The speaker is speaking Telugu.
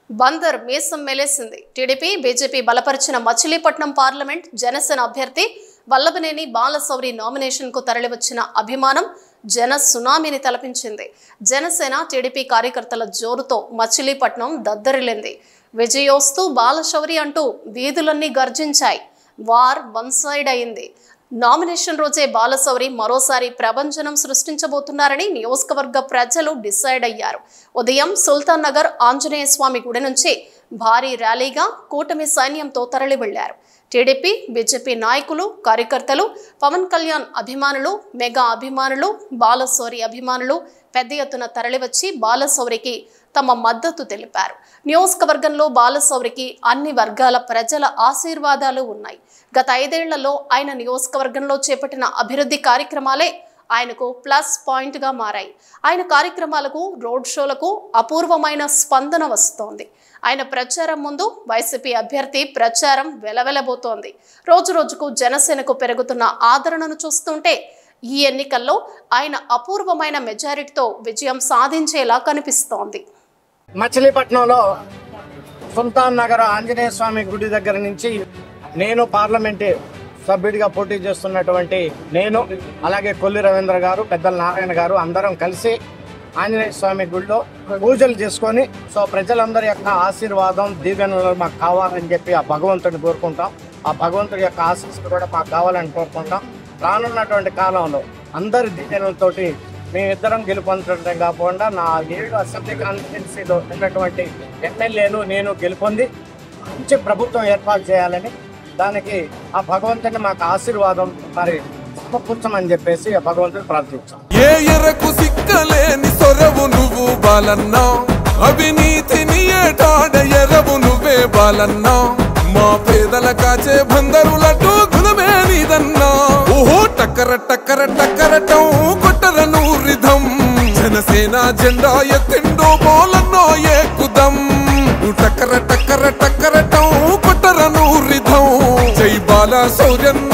బందర్ మీసం మెలేసింది. టీడీపీ బీజేపీ బలపరిచిన మచిలీపట్నం పార్లమెంట్ జనసేన అభ్యర్థి వల్లభనేని బాలశౌరి నామినేషన్ కు తరలివచ్చిన అభిమానం జన సునామీని తలపించింది. జనసేన టీడీపీ కార్యకర్తల జోరుతో మచిలీపట్నం దద్దరిల్లింది. విజయోస్తు బాలశౌరి అంటూ వీధులన్నీ గర్జించాయి. వార్ వన్ సైడ్ అయింది. నామినేషన్ రోజే బాలశౌరి మరోసారి ప్రభంజనం సృష్టించబోతున్నారని నియోజకవర్గ ప్రజలు డిసైడ్ అయ్యారు. ఉదయం సుల్తాన్ నగర్ ఆంజనేయ స్వామి గుడి నుంచి భారీ ర్యాలీగా కూటమి సైన్యంతో తరలి వెళ్లారు. టీడీపీ బీజేపీ నాయకులు కార్యకర్తలు, పవన్ కళ్యాణ్ అభిమానులు, మెగా అభిమానులు, బాలశౌరి అభిమానులు పెద్ద ఎత్తున తరలివచ్చి బాలశౌరికి తమ మద్దతు తెలిపారు. నియోజకవర్గంలో బాలశౌరికి అన్ని వర్గాల ప్రజల ఆశీర్వాదాలు ఉన్నాయి. గత 5 ఏళ్లలో ఆయన నియోజకవర్గంలో చేపట్టిన అభివృద్ధి కార్యక్రమాలే ఆయనకు ప్లస్ పాయింట్ గా మారాయి. ఆయన కార్యక్రమాలకు, రోడ్ షోలకు అపూర్వమైన స్పందన వస్తోంది. ఆయన ప్రచారం ముందు వైసీపీ అభ్యర్థి ప్రచారం వెలవెలబోతోంది. రోజు రోజుకు జనసేనకు పెరుగుతున్న ఆదరణను చూస్తుంటే ఈ ఎన్నికల్లో ఆయన అపూర్వమైన మెజారిటీతో విజయం సాధించేలా కనిపిస్తోంది. మచిలీపట్నంలో సుల్తాన్ నగర్ ఆంజనేయ స్వామి గుడి దగ్గర నుంచి నేను పార్లమెంటు సభ్యుడిగా పోటీ చేస్తున్నటువంటి నేను, అలాగే కొల్లి రవీంద్ర గారు, పెద్దల నారాయణ గారు అందరం కలిసి ఆంజనేయ స్వామి గుడిలో పూజలు చేసుకొని ప్రజలందరి యొక్క ఆశీర్వాదం దీవెనలు మాకు కావాలని చెప్పి ఆ భగవంతుడిని కోరుకుంటాం. ఆ భగవంతుడి యొక్క ఆశీస్సులు కూడా మాకు కావాలని కోరుకుంటాం. రానున్నటువంటి కాలంలో అందరి దీవెనలతోటి మేమిద్దరం గెలుపొందడం కాకుండా నా 7 అసెంబ్లీ కాన్స్టిట్యున్సీలో ఉన్నటువంటి ఎమ్మెల్యేలు నేను గెలుపొంది మంచి ప్రభుత్వం ఏర్పాటు చేయాలని, దానికి ఆ భగవంతుని మాకు ఆశీర్వాదం మరి సమకూర్చమని చెప్పేసి ఆ భగవంతుని ప్రార్థించాం. ఏ ఎరకు సిక్కలేని సొరవు నువ్వు బాలన్నా, అవినీతిని ఏటాడ ఎరవు నువ్వే బాలన్నా, మా పేదల కాచే బందరులటు గుణమే నీదన్నా. ఓహో టక్కర టక్కర టక్కరటం కొట్టరను రిధం, జనసేన జెండా ఎత్తిండో బాలన్నో ఏకుదం. టక్కర టక్కర టక్కరటం కొట్టరను రిధం, జై బాలశౌర్యన్న